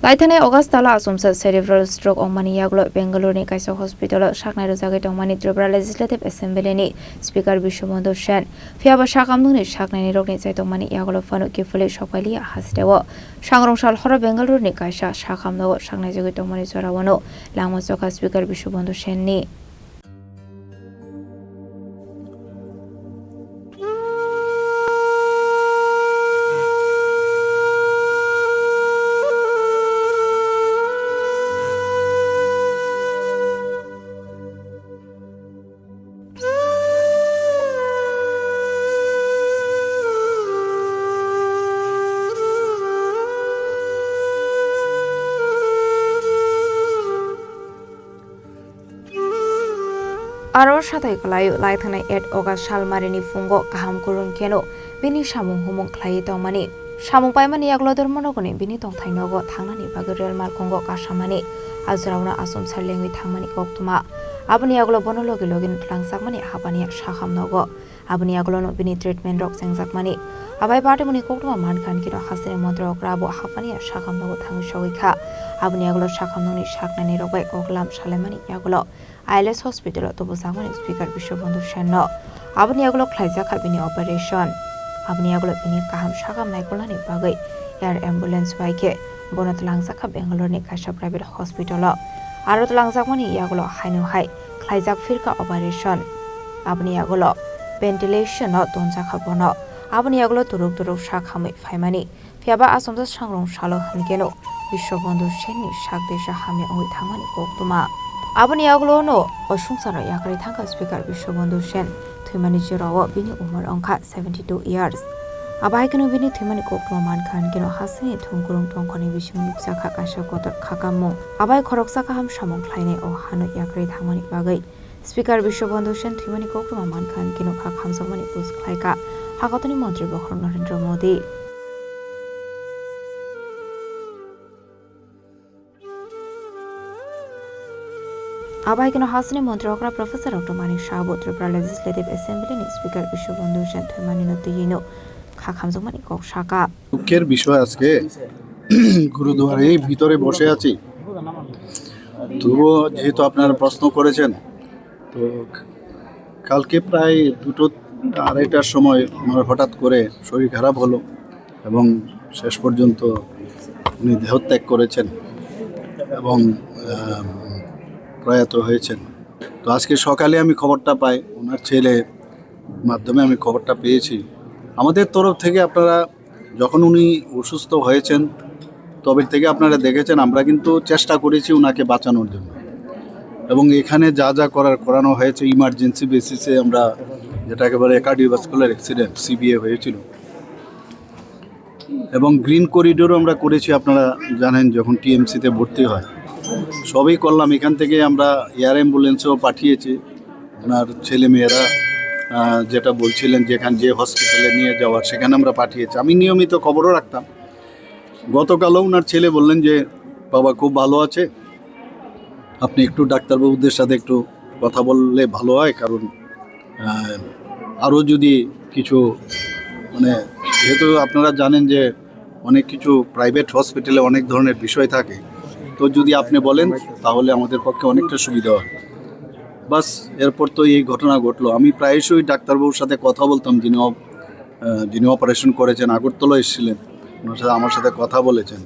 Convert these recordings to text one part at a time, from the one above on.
Laithane Augustala Asumsa cerebral stroke Omani Yaglo Bengaluru ni Kaisa Hospital Shaknai Rozagate Omani Tribal Legislative Assembly ni Speaker Bishobandhu Sen Fiaba Shakamnu ni Shaknai ni Rogni Saito Mani Yaglo Fanu Kifuli Shokali Hasdewo Shangrong Shal Hora Bengaluru ni Kaisa Shakamno Shaknai Jagate Omani Zorawano Lamosoka Speaker Bishobandhu Sen ni Aro satai kalayu laithana 8 August salmarini fungo kaham kurun keno bini samung humung klai tongmani samung paimani yaglo dormonogoni bini tongthainogo thangnani bagirel malkongo kasamani azrauna asum sarlengwi thangmani koktuma abani yaglo bonologi login tlangsakmani habani shahamnogo abani yaglo no bini treatment rok sengjakmani abai partimuni koktuma mankhan kino hasene montra okrabo habani shahamnogo thangshogikha abani yaglo shahamnoni shaknani rokbai koklam salemani yaglo ILS Hospital to Bosangani Speaker Bishobandhu Sen Abani Yaglo Klaija Kabini Operation Abani Yaglo Bini Kaham Shakam Naikolani Bagai Air Ambulance Waike Bonat Langsaka Bangalore ni Kasha Private Hospital Arot Langsakmani Yaglo Hainu Hai Klaija Firka Operation Abani Yaglo Ventilation no Donjaka Bono Abani Yaglo Turuk Shakami Faimani Fiaba Asomda Shangrong Shalo Hangeno Bishobandhu Sen ni Shakdesha Hami Oi Thangani Koktuma Abani Yaglo no Oshungsara Yakari Thanga Speaker Bishobandhu Sen Thimani Jirawa Bini Umar Onka 72 years Abaikano Bini Thimani Koktuma Mankhan Kino Hasini Thungkurung Tongkoni Bishim Nuksaka Kasha Kotor Khakamu Abai Khoroksaka Ham Shamong Klaine O Hanu Yakari Thangmani Bagai Speaker Bishobandhu Sen Thimani Koktuma Mankhan Kino Khakam Samani Pus Klaika Hakatoni Mantri Bokhron Narendra Modi Abai kino hasini montrokra Professor Dr. Mani Shabo Tribal Legislative Assembly ni Speaker Bishobandhu Sen Thimani Notiyino Khakamjomani Kok Shaka দুঃখের বিষয় আজকে গুরুদুয়ারে ভিতরে বসে আছি তবুও যেহেতু আপনারা প্রশ্ন করেছেন তো কালকে প্রায় 2-2:30টার সময় আমার হঠাৎ করে শরীর খারাপ হলো এবং শেষ পর্যন্ত উনি দেহত্যাগ করেছেন এবং প্রয়াত হয়েছেন তো আজকে সকালে আমি খবরটা পাই ওনার ছেলে মাধ্যমে আমি খবরটা পেয়েছি আমাদের তরফ থেকে আপনারা যখন উনি অসুস্থ হয়েছেন তবে থেকে আপনারা দেখেছেন আমরা কিন্তু চেষ্টা করেছি ওনাকে বাঁচানোর জন্য এবং এখানে যা করানো হয়েছে ইমার্জেন্সি বেসিসে আমরা যেটাকে বলে কার্ডিওভাস্কুলার অ্যাক্সিডেন্ট সিবিএ হয়েছিল এবং গ্রিন করিডোরও আমরা করেছি আপনারা জানেন যখন টিএমসিতে ভর্তি হয় সবই করলাম এখান থেকে আমরা এয়ার অ্যাম্বুলেন্সও পাঠিয়েছি ওনার ছেলেমেয়েরা যেটা বলছিলেন যে হসপিটালে নিয়ে যাওয়ার সেখানে আমরা পাঠিয়েছি আমি নিয়মিত খবরও রাখতাম গতকালও ওনার ছেলে বললেন যে বাবা খুব ভালো আছে আপনি একটু ডাক্তারবাবুদের সাথে একটু কথা বললে ভালো হয় কারণ আরও যদি কিছু মানে যেহেতু আপনারা জানেন যে অনেক কিছু প্রাইভেট হসপিটালে অনেক ধরনের বিষয় থাকে তো যদি আপনি বলেন তাহলে আমাদের পক্ষে অনেকটা সুবিধা হয় বাস এরপর তো এই ঘটনা ঘটলো আমি প্রায়শই ডাক্তারবাবুর সাথে কথা বলতাম যিনি অপারেশন করেছেন আগরতলা এসেছিলেন ওনার সাথে আমার সাথে কথা বলেছেন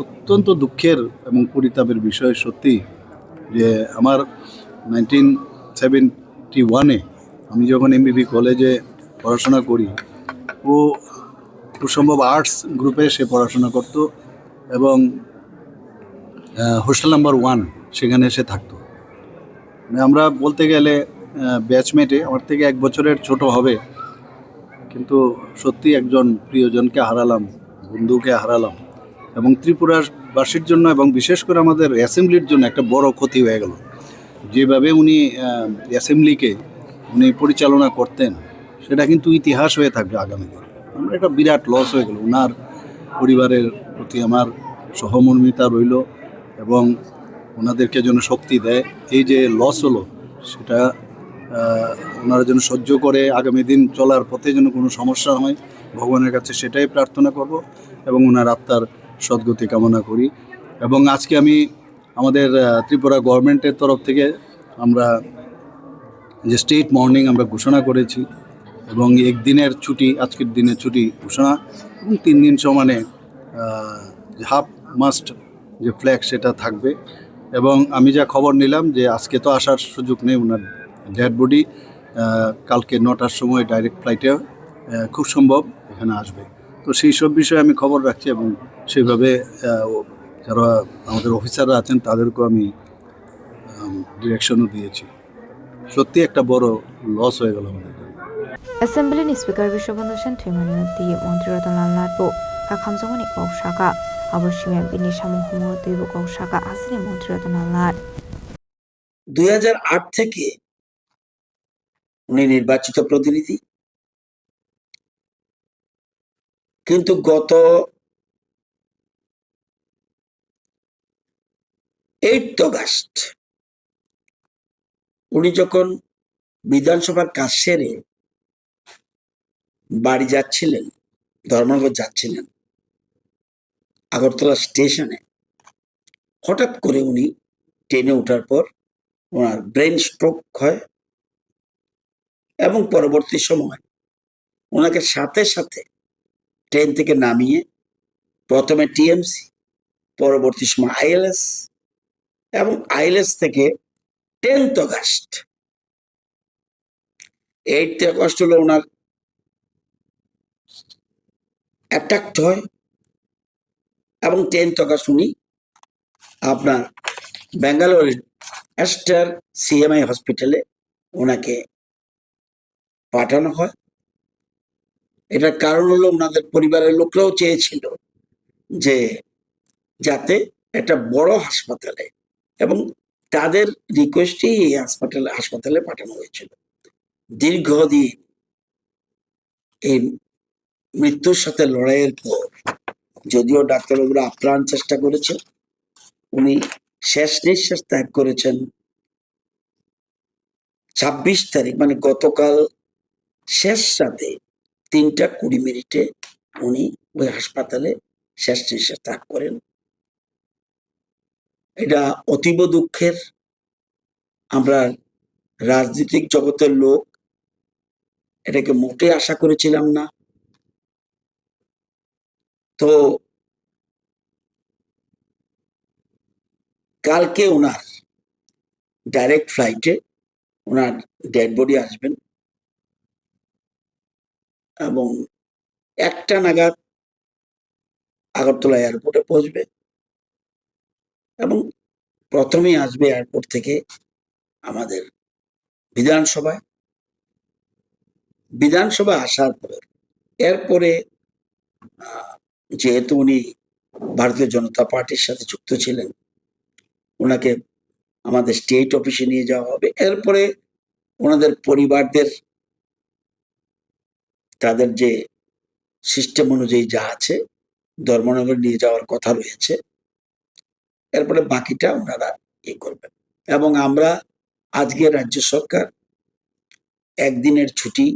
অত্যন্ত দুঃখের এবং পরিতাপের বিষয় সত্যি যে আমার 1971-এ আমি যখন এমবিবি কলেজে পড়াশোনা করি ও সম্ভব আর্টস গ্রুপে সে পড়াশোনা করত এবং হোস্টেল নাম্বার 1 সেখানে এসে থাকতো আমরা বলতে গেলে ব্যাচমেটে আমার থেকে 1 বছরের ছোট হবে কিন্তু সত্যি একজন প্রিয়জনকে হারালাম বন্ধুকে হারালাম এবং ত্রিপুরাবাসীর জন্য এবং বিশেষ করে আমাদের অ্যাসেম্বলির জন্য একটা বড় ক্ষতি হয়ে গেল যেভাবে উনি অ্যাসেম্বলিকে উনি পরিচালনা করতেন সেটা কিন্তু ইতিহাস হয়ে থাকবে আগামীতে আমরা একটা বিরাট লস হয়ে গেল ওনার পরিবারের প্রতি আমার সহমর্মিতা রইল এবং ওনাদেরকে যেন শক্তি দেয় এই যে লস হলো সেটা ওনারা যেন সহ্য করে আগামী দিন চলার পথে যেন কোনো সমস্যা হয় ভগবানের কাছে সেটাই প্রার্থনা করব এবং ওনার আত্মার সদ্গতি কামনা করি। এবং আজকে আমি আমাদের ত্রিপুরা গভর্নমেন্টের তরফ থেকে আমরা যে স্টেট মর্নিং আমরা ঘোষণা করেছি এবং একদিনের ছুটি, আজকের দিনের ছুটি ঘোষণা, এবং 3 দিন সমানে হাফ মাস্ট যে ফ্ল্যাগ সেটা থাকবে। এবং আমি যা খবর নিলাম যে আজকে তো আসার সুযোগ নেই, ওনার ডেড বডি কালকে 9টার সময় ডাইরেক্ট ফ্লাইটে খুব সম্ভব এখানে আসবে। তো সেই সব বিষয়ে আমি খবর রাখছি এবং সেইভাবে যারা আমাদের অফিসাররা আছেন তাদেরকেও আমি ডিরেকশনও দিয়েছি। সত্যি একটা বড় লস হয়ে গেল আমাদের জন্য। Assembly Speaker Bishobandhu Shantimani Mantri Ratan Latbo Kakamjongani Kawshaka Aboshimia Bini Samung Humo Teibo Kawshaka Asini Mantri Ratan Lat 2008 থেকে উনি নির্বাচিত প্রতিনিধি, কিন্তু গত 8 অগাস্ট উনি যখন বিধানসভার কাজ সেরে বাড়ি যাচ্ছিলেন, ধর্মনগর যাচ্ছিলেন, আগরতলা স্টেশনে হঠাৎ করে উনি ট্রেনে ওঠার পর ওনার ব্রেন স্ট্রোক হয় এবং পরবর্তী সময় ওনাকে সাথে সাথে ট্রেন থেকে নামিয়ে প্রথমে টিএমসি, পরবর্তী সময় আইএলএস এবং আইএলএস থেকে 10th অগাস্ট 8th অগাস্ট হলো ওনার অ্যাটাক হয় এবং 10th অগাস্ট উনি আপনার ব্যাঙ্গালোরের অ্যাস্টার সিএমআই হসপিটালে ওনাকে পাঠানো হয়। এটার কারণ হলো ওনাদের পরিবারের লোকরাও চেয়েছিল যে যাতে একটা বড় হাসপাতালে, এবং তাদের রিকোয়েস্টেই এই হাসপাতালে পাঠানো হয়েছিল। দীর্ঘদিন এই মৃত্যুর সাথে লড়াইয়ের পর যদিও ডাক্তারবাবুরা আপ্রাণ চেষ্টা করেছে, উনি শেষ নিঃশ্বাস ত্যাগ করেছেন 26 তারিখ, মানে গতকাল শেষ রাতে 3:20 উনি ওই হাসপাতালে শেষ নিঃশ্বাস ত্যাগ করেন। এটা অতীব দুঃখের। আমরা রাজনৈতিক জগতের লোক এটাকে মোটে আশা করেছিলাম না। তো কালকে ওনার ডাইরেক্ট ফ্লাইটে ওনার ডেড বডি আসবেন এবং 1টা নাগাদ আগরতলা এয়ারপোর্টে পৌঁছবে এবং প্রথমেই আসবে এয়ারপোর্ট থেকে আমাদের বিধানসভা আসার পর এরপরে যেহেতু উনি ভারতীয় জনতা পার্টির সাথে যুক্ত ছিলেন, ওনাকে আমাদের স্টেট অফিসে নিয়ে যাওয়া হবে। এরপরে ওনাদের পরিবারদের তাদের যে সিস্টেম অনুযায়ী যা আছে ধর্মনগর নিয়ে যাওয়ার কথা রয়েছে। এরপরে বাকিটা ওনারা করবেন। এবং আমরা আজকে রাজ্য সরকার একদিনের ছুটি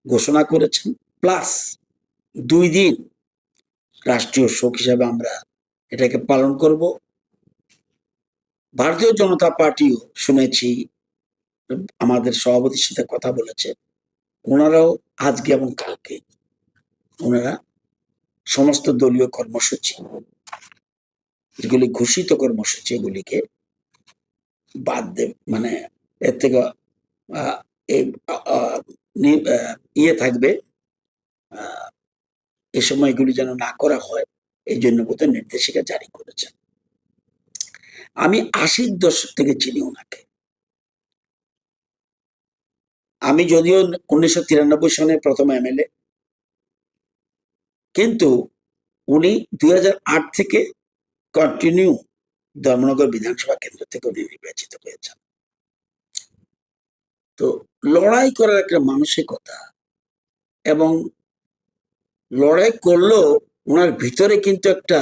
ঘোষণা করেছেন, প্লাস 2 দিন রাষ্ট্রীয় শোক হিসাবে আমরা এটাকে পালন করব। ভারতীয় জনতা পার্টিও শুনেছি আমাদের সভাপতির সাথে কথা বলেছে, ওনারাও আজকে এবং কালকে ওনারা সমস্ত দলীয় কর্মসূচি যেগুলি ঘোষিত কর্মসূচি এগুলিকে বাদ দেবে, মানে এর থেকে ইয়ে থাকবে, এ সময় এগুলি যেন না করা হয় এই জন্য বোধহয় নির্দেশিকা জারি করেছেন। আমি 80-র দশক থেকে চিনি ওনাকে। আমি যদিও 1993 সালে প্রথম এমএলএ, কিন্তু উনি 2008 থেকে কন্টিনিউ ধর্মনগর বিধানসভা কেন্দ্র থেকে উনি নির্বাচিত হয়েছেন। তো লড়াই করার একটা মানসিকতা, এবং লড়াই করলেও ওনার ভিতরে কিন্তু একটা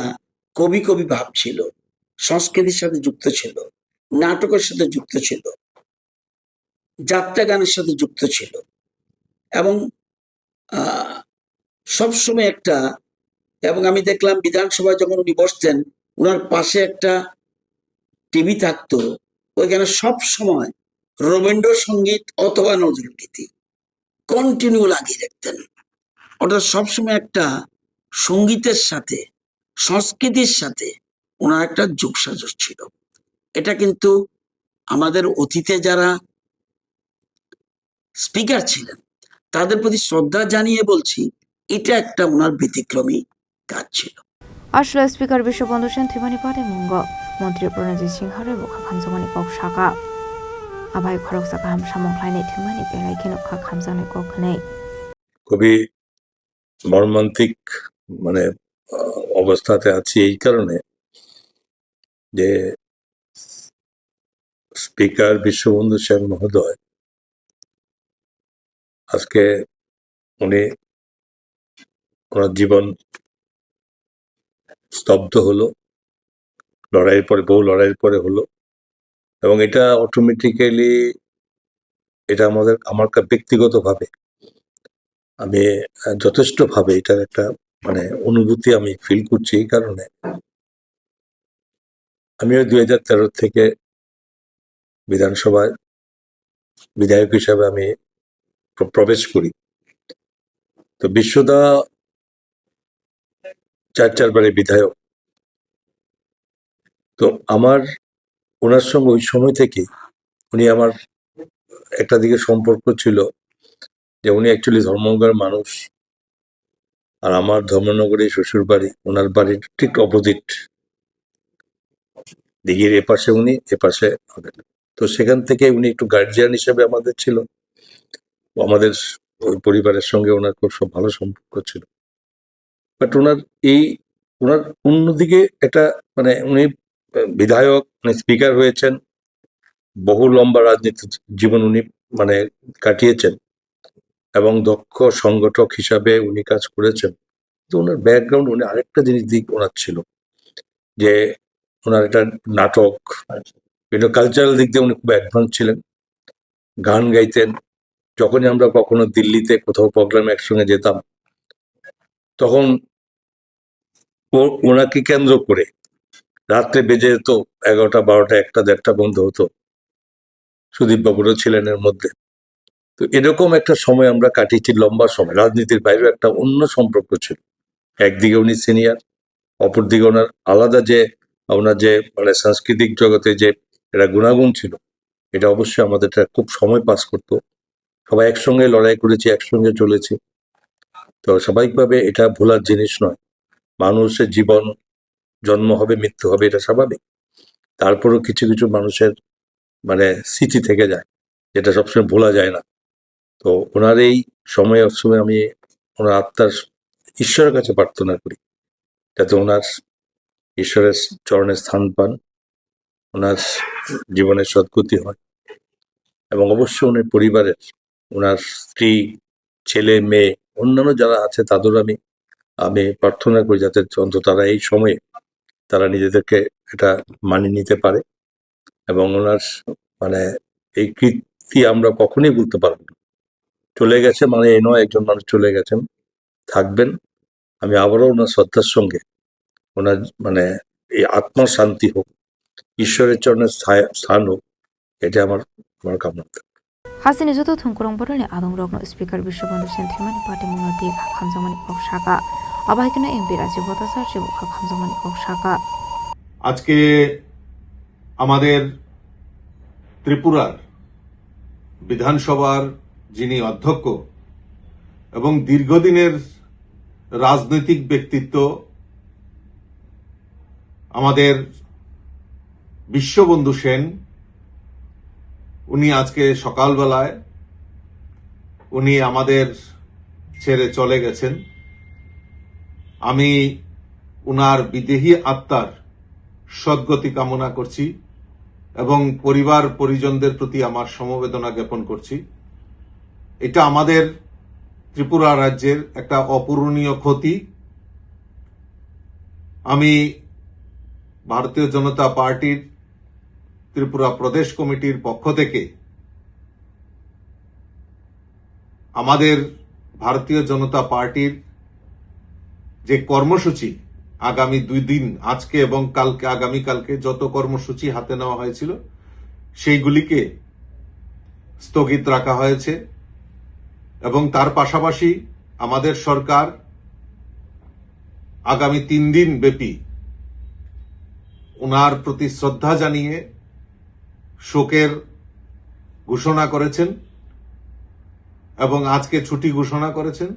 কবি ভাব ছিল, সংস্কৃতির সাথে যুক্ত ছিল, নাটকের সাথে যুক্ত ছিল, যাত্রা গানের সাথে যুক্ত ছিল, এবং সবসময় একটা এবং আমি দেখলাম বিধানসভায় যখন উনি বসতেন, ওনার পাশে একটা টিভি থাকতো, ওইখানে সব সময় রবীন্দ্রসঙ্গীত অথবা নজরুল গীতি কন্টিনিউ লাগিয়ে রাখতেন। অর্থাৎ সবসময় একটা সঙ্গীতের সাথে, সংস্কৃতির সাথে ওনার একটা যোগসাজশ ছিল। এটা কিন্তু আমাদের অতীতে যারা স্পিকার ছিলেন তাদের প্রতি শ্রদ্ধা জানিয়ে বলছি, এটা একটা ওনার ব্যতিক্রমী কাজ ছিল। আসলে স্পিকার বিশ্ববন্ধু সেন থিমানি পাতে মুঙ্গ মন্ত্রী প্রণজিৎ সিংহরে বুখা খামজামানি কক সাকা আবাই খরকসা গাহাম সামংख्लायनाय থিমানি বেলাই খেনকা খামজানাय কক নেই। খুবই মর্মান্তিক মানে অবস্থাতে আছি এই কারণে যে স্পিকার বিশ্ববন্ধু সেন মহোদয় আজকে উনি ওনার জীবন স্তব্ধ হলো, লড়াইয়ের পরে, বহু লড়াইয়ের পরে হলো, এবং এটা অটোমেটিক্যালি এটা আমার ব্যক্তিগতভাবে আমি যথেষ্টভাবে এটার একটা মানে অনুভূতি আমি ফিল করছি। এই কারণে আমিও 2013 থেকে বিধানসভায় বিধায়ক হিসাবে আমি প্রবেশ করি। তো বিশ্বদা 4 বারে বিধায়ক। তো আমার ওনার সঙ্গে ওই সময় থেকে উনি আমার একটা দিকে সম্পর্ক ছিল যে উনি অ্যাকচুয়ালি ধর্মনগরের মানুষ, আর আমার ধর্মনগরে শ্বশুর বাড়ি, ওনার বাড়ির ঠিক অপোজিট দিঘির এপাশে উনি, এপাশে আমাদের। তো সেখান থেকে উনি একটু গার্জিয়ান হিসেবে আমাদের ছিল, আমাদের ওই পরিবারের সঙ্গে ওনার খুব ভালো সম্পর্ক ছিল। বাট ওনার অন্যদিকে একটা মানে উনি বিধায়ক, উনি স্পিকার হয়েছেন, বহু লম্বা রাজনীতি জীবন উনি মানে কাটিয়েছেন, এবং দক্ষ সংগঠক হিসাবে উনি কাজ করেছেন। তো ওনার ব্যাকগ্রাউন্ড, উনি আরেকটা দিক ওনার ছিল যে ওনার একটা নাটক, বিভিন্ন কালচারাল দিক দিয়ে উনি খুব অ্যাডভান্স ছিলেন, গান গাইতেন। যখনই আমরা কখনো দিল্লিতে কোথাও প্রোগ্রামে একসঙ্গে যেতাম, তখন ওনাকে কেন্দ্র করে রাত্রে বেজে যেত 11টা 12টা 1টা 1:30 বন্ধ হতো। সুদীপ বাবুরও ছিলেন এর মধ্যে। তো এরকম একটা সময় আমরা কাটিয়েছি, লম্বা সময়। রাজনীতির বাইরেও একটা অন্য সম্পর্ক ছিল। একদিকে উনি সিনিয়র, অপরদিকে ওনার আলাদা যে ওনার যে মানে সাংস্কৃতিক জগতে যে একটা গুণাগুণ ছিল, এটা অবশ্যই আমাদের খুব সময় পাস করতো। সবাই একসঙ্গে লড়াই করেছি, একসঙ্গে চলেছি। তো স্বাভাবিকভাবে এটা ভোলার জিনিস নয়। মানুষের জীবন, জন্ম হবে, মৃত্যু হবে, এটা স্বাভাবিক। তারপরেও কিছু কিছু মানুষের মানে স্মৃতি থেকে যায়, যেটা সবসময় ভোলা যায় না। তো ওনার এই সময় আমি ওনার আত্মার ঈশ্বরের কাছে প্রার্থনা করি যাতে ওনার ঈশ্বরের চরণে স্থান পান, ওনার জীবনের সদ্গতি হয়, এবং অবশ্যই ওনার পরিবারের, ওনার স্ত্রী, ছেলে মেয়ে, অন্যান্য যারা আছে তাদেরও আমি প্রার্থনা করি যাতে অন্তত তারা এই সময়ে তারা নিজেদেরকে এটা মানিয়ে নিতে পারে, এবং ওনার মানে এই কীর্তি আমরা কখনোই বলতে পারবো না। চলে গেছে মানে এই নয়, একজন মানুষ চলে গেছেন, থাকবেন। আমি আবারও ওনার শ্রদ্ধার সঙ্গে ওনার মানে এই আত্মার শান্তি হোক, ঈশ্বরের চরণে স্থান হোক, এটা আমার কামনা। হাসিনি যত থুংকুরং বড়লে আদং রগ্ন স্পিকার বিশ্ববন্ধু সেন থিমানি পাতে মুঙ্গ দিয়ে খামজামানি কক সাকা আবাইকেন এমপি রাজীব ভট্টাচার্য যে বুখা খামজামানি কক সাকা। আজকে আমাদের ত্রিপুরার বিধানসভার যিনি অধ্যক্ষ এবং দীর্ঘদিনের রাজনৈতিক ব্যক্তিত্ব আমাদের বিশ্ববন্ধু সেন, উনি আজকে সকালবেলায় উনি আমাদের ছেড়ে চলে গেছেন। আমি উনার বিদেহী আত্মার সদ্গতি কামনা করছি এবং পরিবার পরিজনদের প্রতি আমার সমবেদনা জ্ঞাপন করছি। এটা আমাদের ত্রিপুরা রাজ্যের একটা অপূরণীয় ক্ষতি। আমি ভারতীয় জনতা পার্টির ত্রিপুরা প্রদেশ কমিটির পক্ষ থেকে আমাদের ভারতীয় জনতা পার্টির যে কর্মসূচি আগামী 2 দিন আজকে এবং কালকে আগামীকালকে যত কর্মসূচি হাতে নেওয়া হয়েছিল সেইগুলিকে স্থগিত রাখা হয়েছে এবং তার পাশাপাশি আমাদের সরকার আগামী 3 দিন ব্যাপী ওনার প্রতি শ্রদ্ধা জানিয়ে শোকের ঘোষণা করেছেন এবং আজকে ছুটি ঘোষণা করেছেন।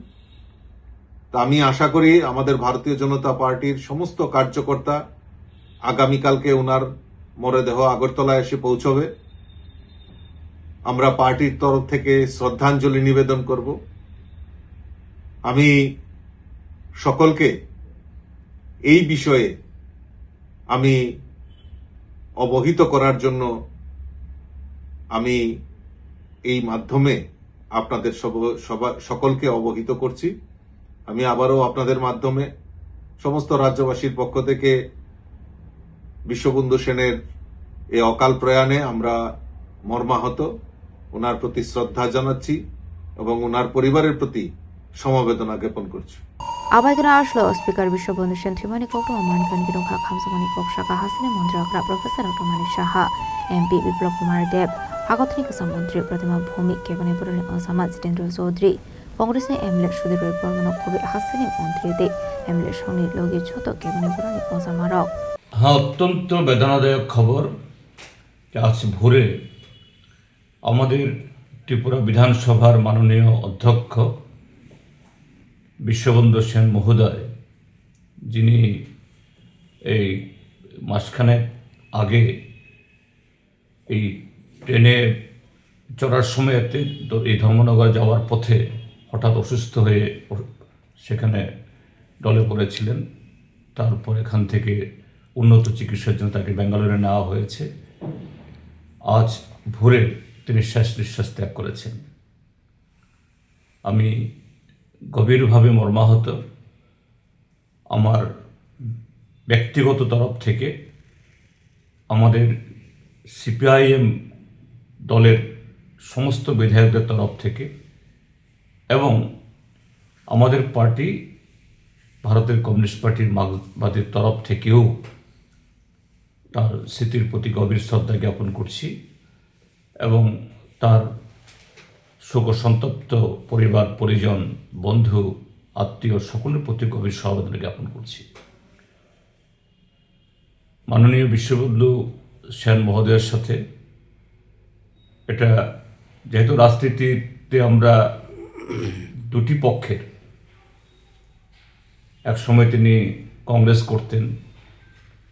তা আমি আশা করি আমাদের ভারতীয় জনতা পার্টির সমস্ত কার্যকর্তা আগামীকালকে ওনার মরদেহ আগরতলায় এসে পৌঁছবে। আমরা পার্টির তরফ থেকে শ্রদ্ধাঞ্জলি নিবেদন করব। আমি সকলকে এই বিষয়ে আমি অবহিত করার জন্য আমি এই মাধ্যমে আপনাদের সকলকে অবহিত করছি। আমি আবারও আপনাদের মাধ্যমে সমস্ত রাজ্যবাসীর পক্ষ থেকে বিশ্ববন্ধু সেনের এই অকাল প্রয়াণে আমরা মর্মাহত, ওনার প্রতি শ্রদ্ধা জানাচ্ছি এবং ওনার পরিবারের প্রতি সমবেদনা জ্ঞাপন করছি। আবাইগনা আসলো স্পিকার বিশ্ববন্ধু সেন থিমানি কোকটো মানকান গিরোখা খামসামানি কোকসাকা হাসিনে মন্ত্রী অগ্রা professor doctor Manik Saha MP Biplab Kumar Deb আগতনি কসা মন্ত্রী প্রতিমা ভৌমিক কেবনে বরণী অসামা জিতেন্দ্র চৌধুরী কংগ্রেসনি এমএলএ সুধীর বর্মন কবি হাসিনে মন্ত্রী দে এমএলএ সনি লগি ছোট কেবনে বরণী অসামা রক। হ্যাঁ, অত্যন্ত বেদনাদায়ক খবর যে আজ ভোরে আমাদের ত্রিপুরা বিধানসভার মাননীয় অধ্যক্ষ বিশ্ববন্ধু সেন মহোদয়, যিনি এই মাসখানেক আগে এই ট্রেনে চড়ার সময়তে এই ধর্মনগর যাওয়ার পথে হঠাৎ অসুস্থ হয়ে সেখানে ডলে পড়েছিলেন। তারপর এখান থেকে উন্নত চিকিৎসার জন্য তাকে ব্যাঙ্গালোরে নেওয়া হয়েছে। আজ ভোরে তিনি শেষ নিঃশ্বাস ত্যাগ করেছেন। আমি গভীরভাবে মর্মাহত। আমার ব্যক্তিগত তরফ থেকে, আমাদের সিপিআইএম দলের সমস্ত বিধায়কদের তরফ থেকে এবং আমাদের পার্টি ভারতের কমিউনিস্ট পার্টির মার্ক্সবাদীর তরফ থেকেও তার স্মৃতির প্রতি গভীর শ্রদ্ধা জ্ঞাপন করছি এবং তার শোকসন্তপ্ত পরিবার পরিজন বন্ধু আত্মীয় সকলের প্রতি গভীর সমবেদনা জ্ঞাপন করছি। মাননীয় বিশ্ববন্ধু সেন মহোদয়ের সাথে এটা যেহেতু রাজনীতিতে আমরা দুটি পক্ষের, এক সময় তিনি কংগ্রেস করতেন,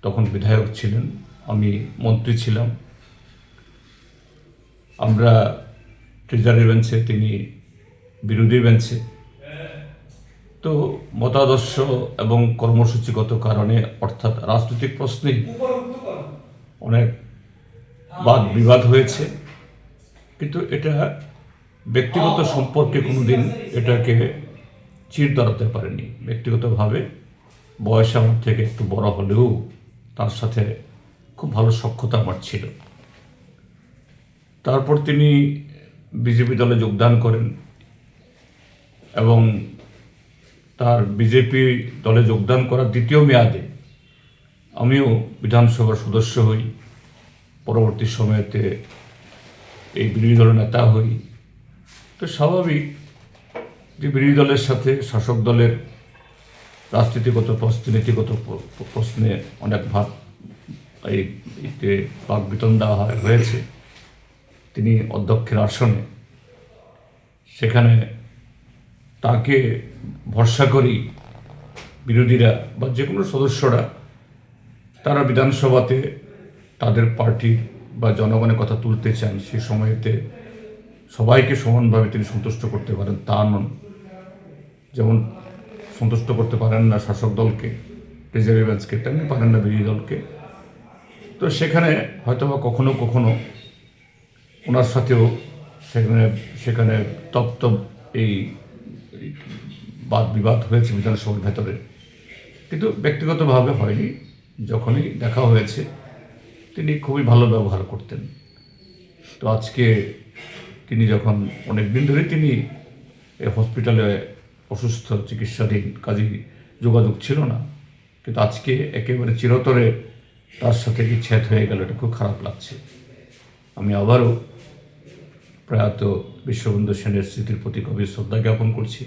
তখন বিধায়ক ছিলেন, আমি মন্ত্রী ছিলাম, আমরা ট্রেজারি বেঞ্চে, তিনি বিরোধী বেঞ্চে। তো মতাদর্শ এবং কর্মসূচিগত কারণে অর্থাৎ রাজনৈতিক প্রশ্নে অনেক বাদ বিবাদ হয়েছে, কিন্তু এটা ব্যক্তিগত সম্পর্কে কোনোদিন এটাকে চির ধরাতে পারেনি। ব্যক্তিগতভাবে বয়স আমার থেকে একটু বড় হলেও তার সাথে খুব ভালো সখ্যতা আমার ছিল। তারপর তিনি বিজেপি দলে যোগদান করেন এবং তার বিজেপি দলে যোগদান করার দ্বিতীয় মেয়াদে আমিও বিধানসভার সদস্য হই। পরবর্তী সময়েতে এই বিরোধী দলের নেতা হই। তো স্বাভাবিক যে বিরোধী দলের সাথে শাসক দলের রাজনীতিগত প্রশ্নে, নীতিগত প্রশ্নে অনেক বাক বিতণ্ডা হয়েছে। তিনি অধ্যক্ষের আসনে, সেখানে তাকে ভরসা করি বিরোধীরা বা যে কোনো সদস্যরা তারা বিধানসভাতে তাদের পার্টির বা জনগণের কথা তুলতে চান। সেই সময়তে সবাইকে সমানভাবে তিনি সন্তুষ্ট করতে পারেন তা নন। যেমন সন্তুষ্ট করতে পারেন না শাসক দলকে, ট্রেজারি বেঞ্চকে, তেমনি পারেন না বিরোধী দলকে। তো সেখানে হয়তোবা কখনো কখনো ওনার সাথেও সেখানে তপ্ত এই বাদ বিবাদ হয়েছে বিধানসভার ভেতরে, কিন্তু ব্যক্তিগতভাবে হয়নি। যখনই দেখা হয়েছে তিনি খুবই ভালো ব্যবহার করতেন। তো আজকে তিনি যখন অনেক দিন ধরে তিনি হসপিটালে অসুস্থ চিকিৎসাধীন, কাজী যোগাযোগ ছিল না, কিন্তু আজকে একেবারে চিরতরে তার সাথে বিচ্ছেদ হয়ে গেল, এটা খুব খারাপ লাগছে। আমি আবারও প্রয়াত বিশ্ববন্ধু সেনের স্মৃতির প্রতি গভীর শ্রদ্ধা জ্ঞাপন করছি।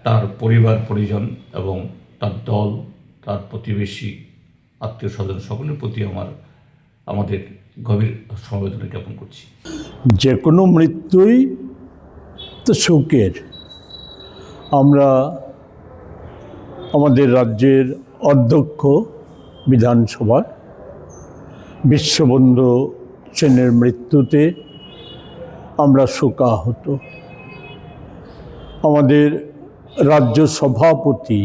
তার পরিবার পরিজন এবং তার দল, তার প্রতিবেশী, আত্মীয় স্বজন সকলের প্রতি আমাদের গভীর সমবেদনা জ্ঞাপন করছি। যে কোনো মৃত্যুই তো শোকের। আমরা আমাদের রাজ্যের অধ্যক্ষ বিধানসভার বিশ্ববন্ধু সেনের মৃত্যুতে আমরা শোকাহত। আমাদের রাজ্য সভাপতি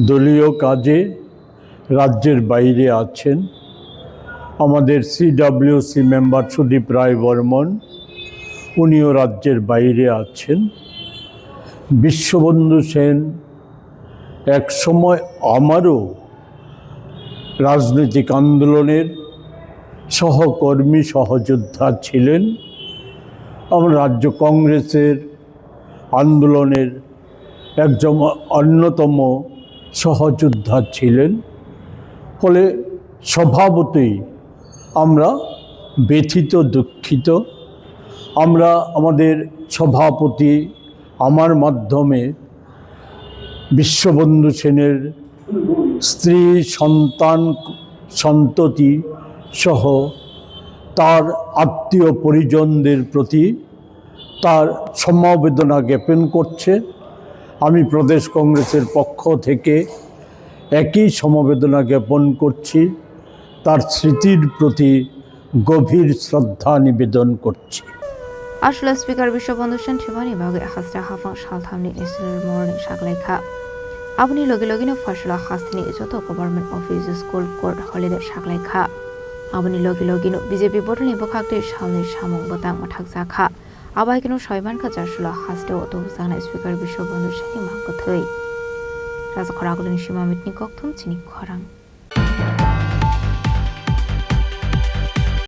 দলীয় কাজে রাজ্যের বাইরে আছেন। আমাদের CWC মেম্বার সুদীপ রায় বর্মন, উনিও রাজ্যের বাইরে আছেন। বিশ্ববন্ধু সেন এক সময় আমারও রাজনৈতিক আন্দোলনের সহকর্মী, সহযোদ্ধা ছিলেন। আমরা রাজ্য কংগ্রেসের আন্দোলনের একজন অন্যতম সহযোদ্ধা ছিলেন। ফলে স্বভাবতই আমরা ব্যথিত, দুঃখিত। আমরা আমাদের সভাপতি আমার মাধ্যমে বিশ্ববন্ধু সেনের স্ত্রী, সন্তান, সন্ততি সহ তার আত্মীয় পরিজনদের প্রতি তার সমবেদনা জ্ঞাপন করছে। আমি প্রদেশ কংগ্রেসের পক্ষ থেকে একই সমবেদনা জ্ঞাপন করছি। তার স্মৃতির প্রতি গভীর শ্রদ্ধা নিবেদন করছি। আসলে স্পিকার বিশ্ববন্ধু সেন थिबानि बागै हास्रा हाफां सालथामनि नेशनेल मर्निं सागलायखा आबुनि लगे लगेनो फैसला हास्तिनि जत government office school court holiday सागलायखा आबुनि लगे लगेनो बीजेपी बदलनि बखाक्ति सालनि सामुं बतां मथाक जाखा आबायकेनो सयमानखा जासुला हास्तेव तो जानाय स्पिकार बिश्वबন্ধु सेननि मांगथै राजा खरागलनि सीमा मिटनि कक्थुम चिनि खरां।